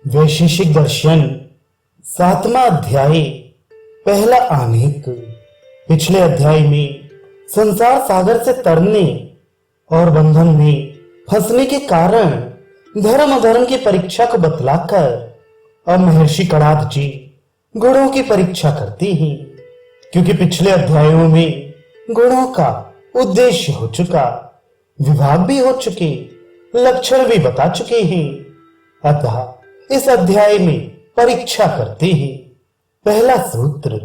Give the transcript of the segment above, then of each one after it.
वैशेषिक दर्शन 7वां अध्याय। पहला आनेक। पिछले अध्याय में संसार सागर से तरने और बंधन में फंसने के कारण धर्म अधर्म की परीक्षा को बतलाकर अब महर्षि कणाद जी गुणों की परीक्षा करते हैं, क्योंकि पिछले अध्यायों में गुणों का उद्देश्य हो चुका, विभाग भी हो चुके, लक्षण भी बता चुके हैं। अतः इस अध्याय में परीक्षा करते हैं। पहला सूत्र,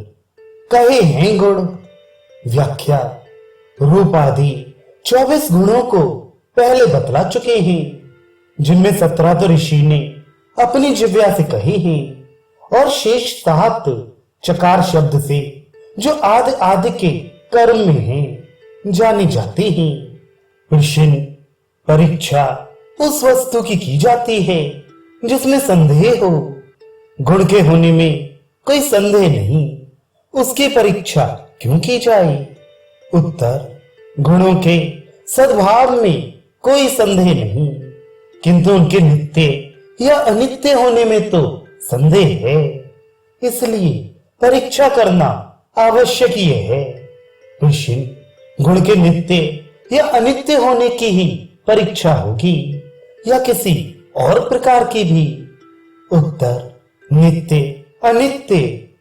कहे हैं गुण। व्याख्या, रूप आदि 24 गुणों को पहले बतला चुके हैं, जिनमें 17 तो ऋषि ने अपनी जिह्वा से कहे हैं और शेष 7 चकार शब्द से जो आदि आदि के कर्म में हैं जाने जाते हैं। प्रश्न, परीक्षा उस वस्तु की जाती है जिसमें संदेह हो। गुण के होने में कोई संदेह नहीं, उसकी परीक्षा क्यों की जाए? उत्तर, गुणों के सद्भाव में कोई संदेह नहीं, किंतु उनके नित्य या अनित्य होने में तो संदेह है। इसलिए परीक्षा करना आवश्यक ही है। प्रश्न, गुण के नित्य या अनित्य होने की ही परीक्षा होगी या किसी और प्रकार की भी? उत्तर, नित्य, अनित्य,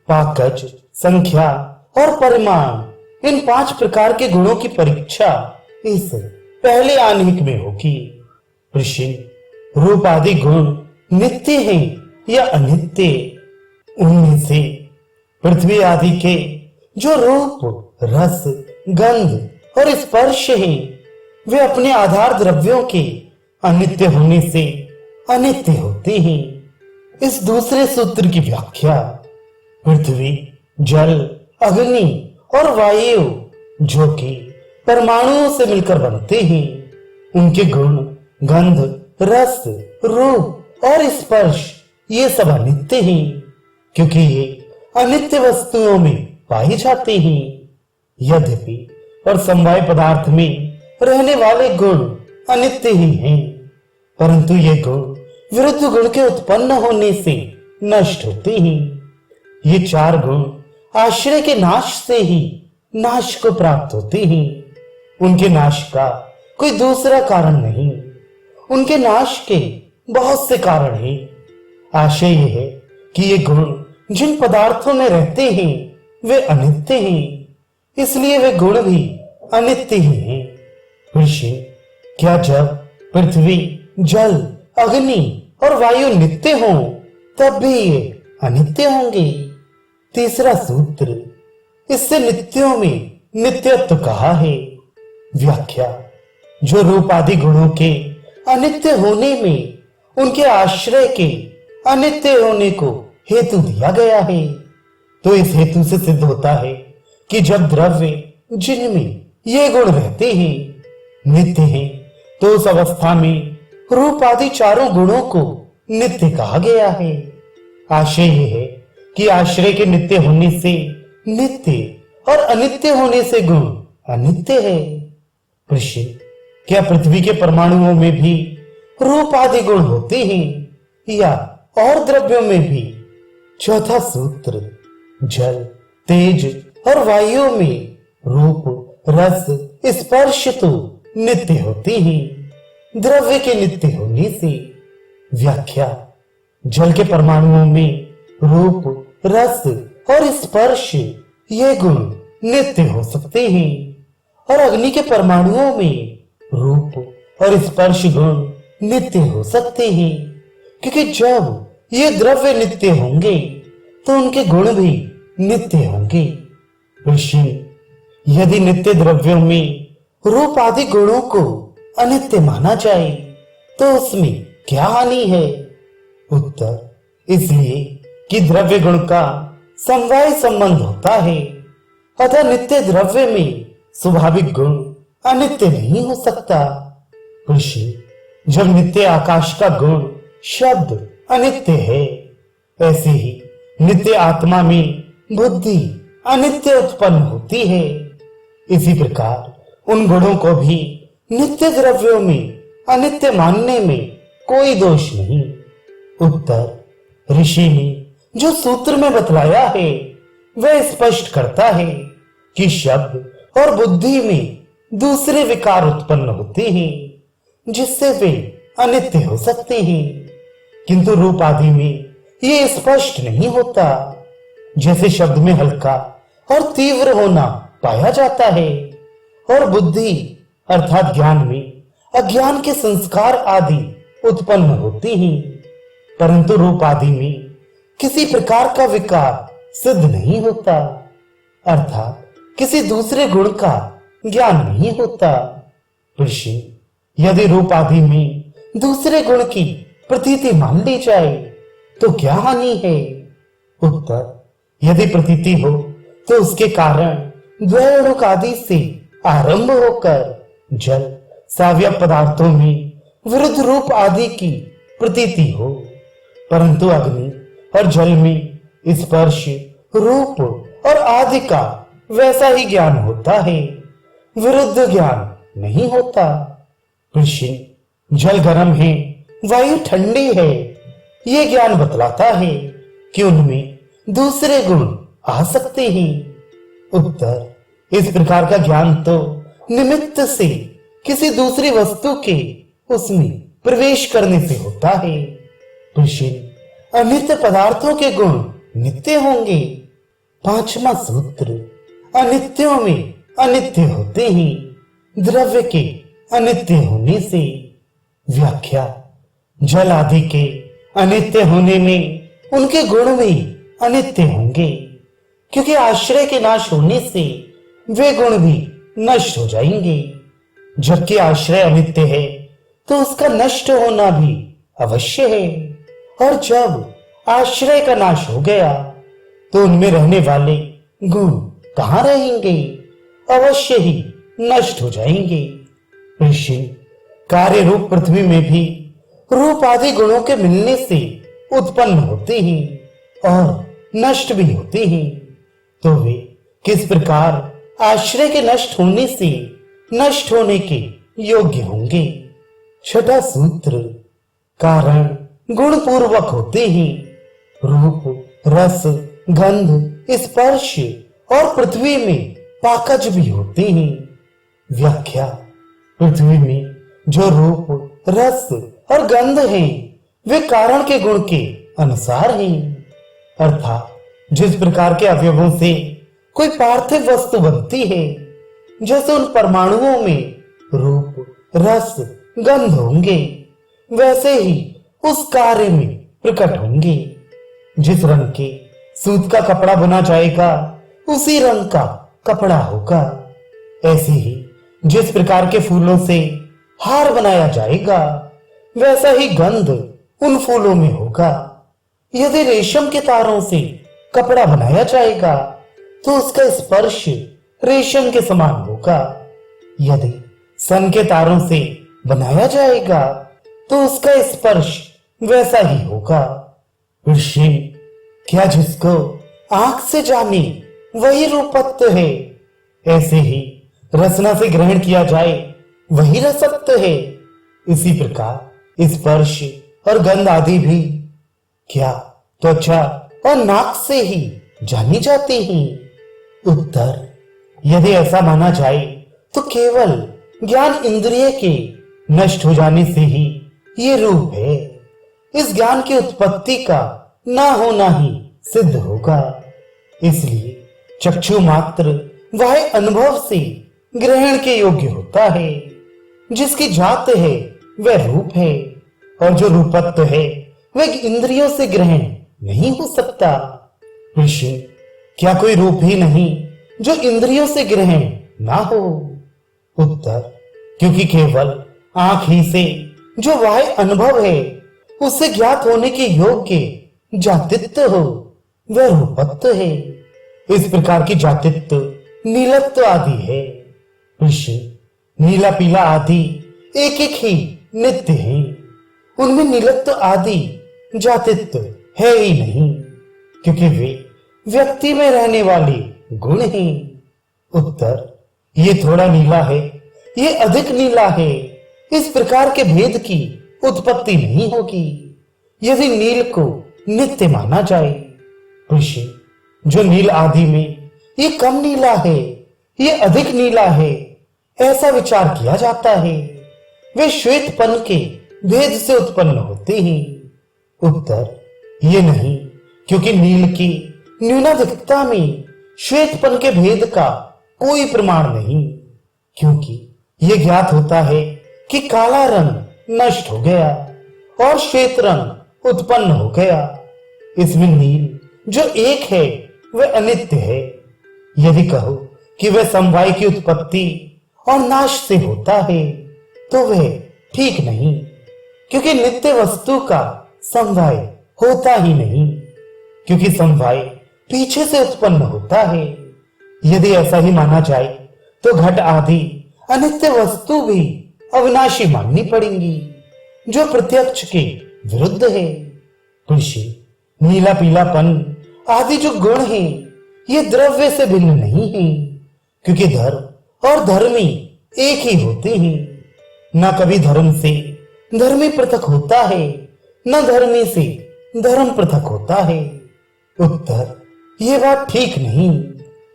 पाकज, संख्या और परिमाण, इन 5 प्रकार के गुणों की परीक्षा इस पहले आनेक में होगी। प्रश्न, रूप आदि गुण नित्य हैं या अनित्य? उनमें से पृथ्वी आदि के जो रूप, रस, गंध और स्पर्श हैं, वे अपने आधार द्रव्यों के अनित्य होने से अनित्य होते हैं। इस दूसरे सूत्र की व्याख्या, पृथ्वी, जल, अग्नि और वायु जो कि परमाणुओं से मिलकर बनते हैं, उनके गुण, गंध, रस, रूप और स्पर्श ये सब अनित्य हैं, क्योंकि ये अनित्य वस्तुओं में पाए जाते हैं। यद्यपि और समवाय पदार्थ में रहने वाले गुण अनित्य ही हैं, परंतु ये गुण विरुद्ध गुण के उत्पन्न होने से नष्ट होते हैं। ये 4 गुण आश्रय के नाश से ही नाश को प्राप्त होते हैं। उनके नाश का कोई दूसरा कारण नहीं, उनके नाश के बहुत से कारण हैं। आशय यह है कि ये गुण जिन पदार्थों में रहते हैं वे अनित्य हैं, इसलिए वे गुण भी अनित्य ही हैं। ऋषि, क्या जब पृथ्वी, जल, अग्नि और वायु नित्य हों तब भी ये अनित्य होंगे? तीसरा सूत्र, इससे नित्यों में नित्यत्व कहा है। व्याख्या, जो रूप आदि गुणों के अनित्य होने में उनके आश्रय के अनित्य होने को हेतु दिया गया है, तो इस हेतु से सिद्ध होता है कि जब द्रव्य जिनमें ये गुण रहते हैं नित्य हैं, तो उस अवस्था में रूप आदि 4 गुणों को नित्य कहा गया है। आशय यह है कि आश्रय के नित्य होने से नित्य और अनित्य होने से गुण अनित्य है। प्रश्न, क्या पृथ्वी के परमाणुओं में भी रूप आदि गुण होते हैं या और द्रव्यों में भी? चौथा सूत्र, जल, तेज और वायु में रूप, रस, स्पर्श तो नित्य होते हैं द्रव्य के नित्य होने से। व्याख्या, जल के परमाणुओं में रूप, रस और स्पर्श ये गुण नित्य हो सकते हैं, और अग्नि के परमाणुओं में रूप और स्पर्श गुण नित्य हो सकते हैं, क्योंकि जब ये द्रव्य नित्य होंगे तो उनके गुण भी नित्य होंगे। प्रश्न, यदि नित्य द्रव्यों में रूप आदि गुणों को अनित्य माना जाए तो उसमें क्या हानि है? उत्तर, इसलिए कि द्रव्य गुण का समवाय संबंध होता है, अतः नित्य द्रव्य में स्वाभाविक गुण अनित्य नहीं हो सकता। ऋषि, जब नित्य आकाश का गुण शब्द अनित्य है, ऐसे ही नित्य आत्मा में बुद्धि अनित्य उत्पन्न होती है। इसी प्रकार उन गुणों को भी नित्य द्रव्यों में अनित्य मानने में कोई दोष नहीं। उत्तर, ऋषि ने जो सूत्र में बतलाया है वह स्पष्ट करता है कि शब्द और बुद्धि में दूसरे विकार उत्पन्न होते हैं जिससे वे अनित्य हो सकते हैं, किंतु रूप आदि में ये स्पष्ट नहीं होता। जैसे शब्द में हल्का और तीव्र होना पाया जाता है और बुद्धि अर्थात ज्ञान में अज्ञान के संस्कार आदि उत्पन्न होते हैं, परंतु रूप आदि में किसी प्रकार का विकार सिद्ध नहीं होता, अर्थात किसी दूसरे गुण का ज्ञान नहीं होता। ऋषि, यदि रूप आदि में दूसरे गुण की प्रतीति मान ली जाए तो क्या हानि है? उत्तर, यदि प्रतीति हो तो उसके कारण द्वैणुक आदि से आरंभ होकर जल सावयव पदार्थों में विरुद्ध रूप आदि की प्रतीति हो, परंतु अग्नि और जल में स्पर्श रूप और आदि का वैसा ही ज्ञान होता है, विरुद्ध ज्ञान नहीं होता। ऋषि, जल गर्म है, वायु ठंडी है, ये ज्ञान बतलाता है कि उनमें दूसरे गुण आ सकते हैं। उत्तर, इस प्रकार का ज्ञान तो निमित्त से किसी दूसरी वस्तु के उसमें प्रवेश करने से होता है। ऋषि, अनित्य पदार्थों के गुण नित्य होंगे। पांचवा सूत्र, अनित्यों में अनित्य होते हैं द्रव्य के अनित्य होने से। व्याख्या, जल आदि के अनित्य होने में उनके गुण भी अनित्य होंगे, क्योंकि आश्रय के नाश होने से वे गुण भी नष्ट हो जाएंगे। जबकि आश्रय अनित्य है तो उसका नष्ट होना भी अवश्य है, और जब आश्रय का नाश हो गया तो उनमें रहने वाले गुण कहाँ रहेंगे? अवश्य ही नष्ट हो जाएंगे। ऋषि, कार्य रूप पृथ्वी में भी रूप आदि गुणों के मिलने से उत्पन्न होते हैं और नष्ट भी होते हैं, तो वे किस प्रकार आश्रय के नष्ट होने से नष्ट होने के योग्य होंगे? छठा सूत्र, कारण गुण पूर्वक होते हैं। रूप, रस, गंध, स्पर्श और पृथ्वी में पाकज भी होते हैं। व्याख्या, पृथ्वी में जो रूप, रस और गंध हैं वे कारण के गुण के अनुसार हैं, अर्थात जिस प्रकार के अवयवों से कोई पार्थिव वस्तु बनती है, जैसे उन परमाणुओं में रूप, रस, गंध होंगे, वैसे ही उस कार्य में प्रकट होंगे। जिस रंग के सूत का कपड़ा बुना जाएगा उसी रंग का कपड़ा होगा। ऐसे ही जिस प्रकार के फूलों से हार बनाया जाएगा वैसा ही गंध उन फूलों में होगा। यदि रेशम के तारों से कपड़ा बनाया जाएगा तो उसका स्पर्श रेशम के समान होगा। यदि सन के तारों से बनाया जाएगा तो उसका स्पर्श वैसा ही होगा। ऋषि, क्या जिसको आंख से जाने वही रूपत्व है, ऐसे ही रसना से ग्रहण किया जाए वही रसत्व है। इसी प्रकार स्पर्श और गंध आदि भी क्या त्वचा और नाक से ही जानी जाती हैं? उत्तर, यदि ऐसा माना जाए तो केवल ज्ञान इंद्रिय के नष्ट हो जाने से ही ये रूप है। इस ज्ञान की उत्पत्ति का ना होना ही सिद्ध होगा। इसलिए चक्षु मात्र वह अनुभव से ग्रहण के योग्य होता है। जिसकी जात है वह रूप है, और जो रूपत्व है वह इंद्रियों से ग्रहण नहीं हो सकता। ऋषि, क्या कोई रूप ही नहीं जो इंद्रियों से ग्रहण ना हो? उत्तर, क्योंकि केवल आंख ही से जो वह अनुभव है उससे ज्ञात होने के योग्य जातित्व हो वह रूपत्व है। इस प्रकार की जातित्व नीलत्व आदि है। ऋषि, नीला पीला आदि एक एक ही नित्य है, उनमें नीलत्व आदि जातित्व है ही नहीं, क्योंकि वे व्यक्ति में रहने वाले गुण हैं। उत्तर, ये थोड़ा नीला है, ये अधिक नीला है, इस प्रकार के भेद की उत्पत्ति नहीं होगी। यदि नील को नित्य माना जाए। ऋषि, जो नील आदि में ये कम नीला है, ये अधिक नीला है, ऐसा विचार किया जाता है, वे श्वेतपन के भेद से उत्पन्न होते हैं। उत्तर, ये नहीं, क्योंकि नील की न्यूनाधिकता में श्वेतपन के भेद का कोई प्रमाण नहीं, क्योंकि ये ज्ञात होता है कि काला रंग नष्ट हो गया और श्वेत रंग उत्पन्न हो गया। इसमें नील जो एक है वह अनित्य है। यदि कहो कि वह समवाय की उत्पत्ति और नाश से होता है तो वह ठीक नहीं, क्योंकि नित्य वस्तु का समवाय होता ही नहीं, क्योंकि समवाय पीछे से उत्पन्न होता है। यदि ऐसा ही माना जाए तो घट आदि अनित्य वस्तु भी अविनाशी माननी पड़ेंगी, जो प्रत्यक्ष के विरुद्ध है। ऋषि, नीला पीलापन आदि जो गुण हैं, ये द्रव्य से भिन्न नहीं है, क्योंकि धर्म और धर्मी एक ही होते हैं। न कभी धर्म से धर्मी पृथक होता है, न धर्मी से धर्म पृथक होता है। उत्तर, ये बात ठीक नहीं,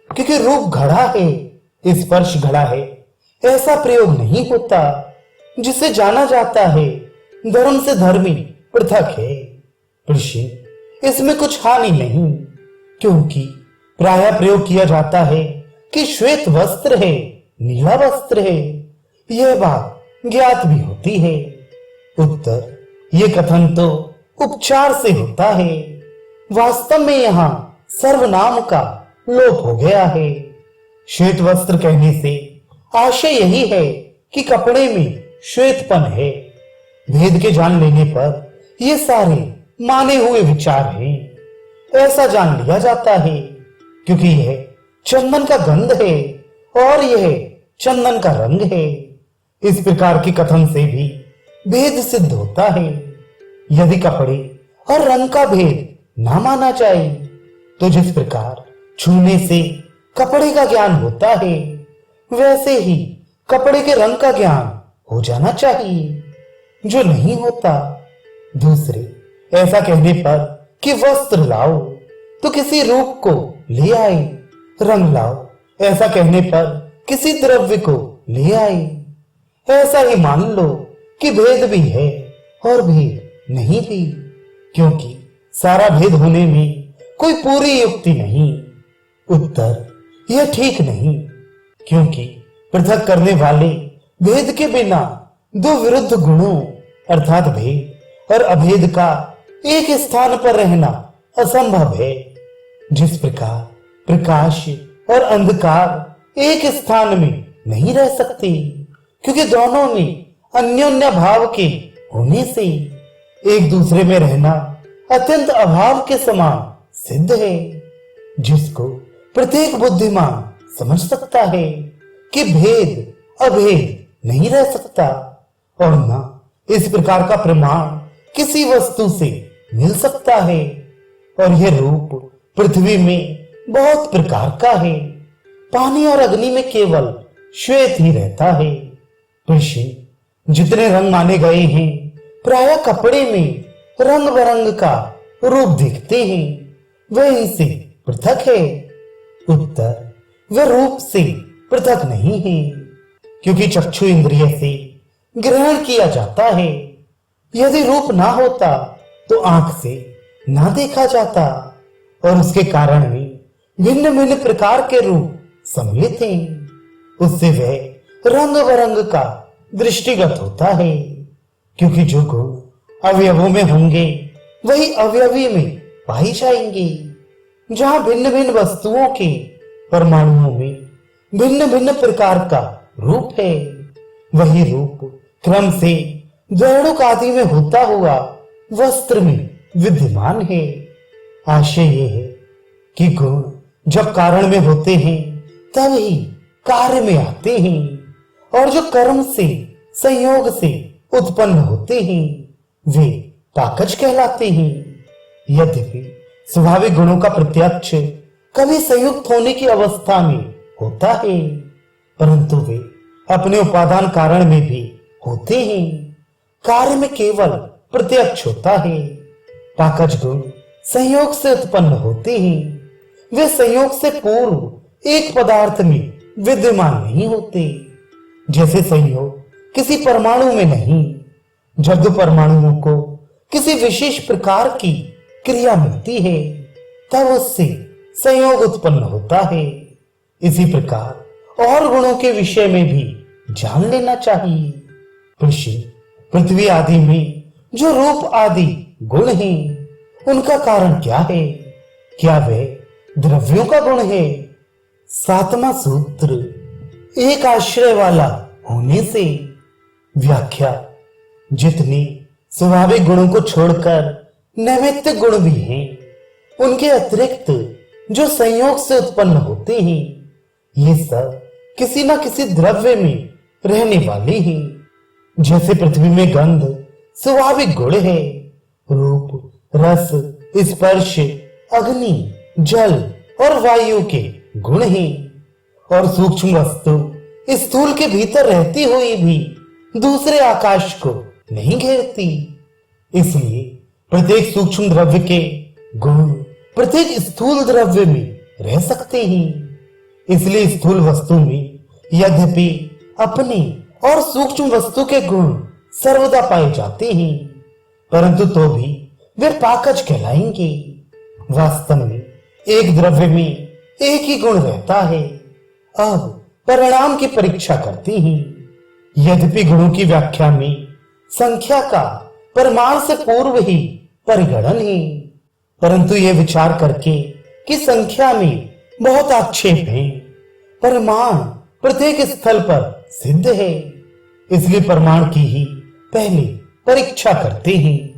क्योंकि रूप घड़ा है, स्पर्श घड़ा है, ऐसा प्रयोग नहीं होता जिसे जाना जाता है धर्म से धर्मी पृथक है। ऋषि, इसमें कुछ हानि नहीं, क्योंकि प्रायः प्रयोग किया जाता है कि श्वेत वस्त्र है, नीला वस्त्र है, यह बात ज्ञात भी होती है। उत्तर, ये कथन तो उपचार से होता है, वास्तव में यहाँ सर्वनाम का लोप हो गया है। श्वेत वस्त्र कहने से आशय यही है कि कपड़े में श्वेतपन है। भेद के जान लेने पर ये सारे माने हुए विचार हैं, ऐसा जान लिया जाता है, क्योंकि यह चंदन का गंध है और यह चंदन का रंग है। इस प्रकार के कथन से भी भेद सिद्ध होता है। यदि कपड़े और रंग का भेद ना माना जाए तो जिस प्रकार छूने से कपड़े का ज्ञान होता है, वैसे ही कपड़े के रंग का ज्ञान हो जाना चाहिए, जो नहीं होता। दूसरे, ऐसा कहने पर कि वस्त्र लाओ तो किसी रूप को ले आए, रंग लाओ ऐसा कहने पर किसी द्रव्य को ले आए। ऐसा ही मान लो कि भेद भी है और भेद नहीं भी, क्योंकि सारा भेद होने में कोई पूरी युक्ति नहीं। उत्तर, यह ठीक नहीं, क्योंकि पृथक करने वाले भेद के बिना दो विरुद्ध गुणों अर्थात भेद और अभेद का एक स्थान पर रहना असंभव है। जिस प्रकार प्रकाश और अंधकार एक स्थान में नहीं रह सकते, क्योंकि दोनों में अन्योन्य भाव के होने से एक दूसरे में रहना अत्यंत अभाव के समान सिद्ध है, जिसको प्रत्येक बुद्धिमान समझ सकता है कि भेद अभेद नहीं रह सकता, और न इस प्रकार का प्रमाण किसी वस्तु से मिल सकता है। और यह रूप पृथ्वी में बहुत प्रकार का है, पानी और अग्नि में केवल श्वेत ही रहता है। ऋषि, जितने रंग माने गए हैं, प्रायः कपड़े में रंग बरंग का रूप दिखते हैं, वह इनसे पृथक है। उत्तर, वह रूप से पृथक नहीं है, क्योंकि चक्षु इंद्रिय से ग्रहण किया जाता है। यदि रूप ना होता तो आंख से ना देखा जाता, और उसके कारण भी भिन्न भिन्न प्रकार के रूप सम्मिलित हैं। उससे वह रंग बरंग का दृष्टिगत होता है, क्योंकि जो गुण अवयवों में होंगे वही अवयवी में पाई जाएंगी। जहां भिन्न भिन्न वस्तुओं के परमाणुओं में भिन्न भिन्न प्रकार का रूप है, वही रूप क्रम से द्वैणुक आदि में होता हुआ वस्त्र में विद्यमान है। आशय ये है कि गुण जब कारण में होते हैं तब ही कार्य में आते हैं, और जो कर्म से संयोग से उत्पन्न होते हैं वे पाकज कहलाते हैं। यद्यपि स्वाभाविक गुणों का प्रत्यक्ष कभी संयुक्त होने की अवस्था में होता है, परंतु वे अपने उपादान कारण में भी होते हैं। कार्य में केवल प्रत्यक्ष होता है। पाकज गुण संयोग से उत्पन्न होते हैं। वे संयोग से पूर्व एक पदार्थ में विद्यमान नहीं होते। जैसे संयोग किसी परमाणु में नहीं। जब दो परमाणुओं को किसी विशेष प्रकार की क्रिया मिलती है तब उससे संयोग उत्पन्न होता है। इसी प्रकार और गुणों के विषय में भी जान लेना चाहिए। कृषि पृथ्वी आदि में जो रूप आदि गुण हैं, उनका कारण क्या है? क्या वे द्रव्यों का गुण है? सातवां सूत्र, एक आश्रय वाला होने से। व्याख्या, जितने स्वाभाविक गुणों को छोड़कर नैमित्तिक गुण भी हैं, उनके अतिरिक्त जो संयोग से उत्पन्न होते हैं, ये सब किसी न किसी द्रव्य में रहने वाले हैं। जैसे पृथ्वी में गंध स्वाभाविक गुण है, रूप, रस, स्पर्श, अग्नि, जल और वायु के गुण हैं। और सूक्ष्म वस्तु स्थूल के भीतर रहती हुई भी दूसरे आकाश को नहीं घेरती। इसलिए प्रत्येक सूक्ष्म द्रव्य के गुण प्रत्येक स्थूल द्रव्य में रह सकते हैं। इसलिए स्थूल वस्तु में यद्यपि अपने और सूक्ष्म वस्तु के गुण सर्वदा पाए जाते हैं, परंतु तो भी वे पाकज कहलाएंगे। वास्तव में एक द्रव्य में एक ही गुण रहता है। अब परिणाम की परीक्षा करते हैं। यद्यपि गुणों की व्याख्या में संख्या का प्रमाण से पूर्व ही परिगणन है, परंतु यह विचार करके कि संख्या में बहुत आक्षेप है, प्रमाण प्रत्येक स्थल पर सिद्ध है, इसलिए प्रमाण की ही पहले परीक्षा करते हैं।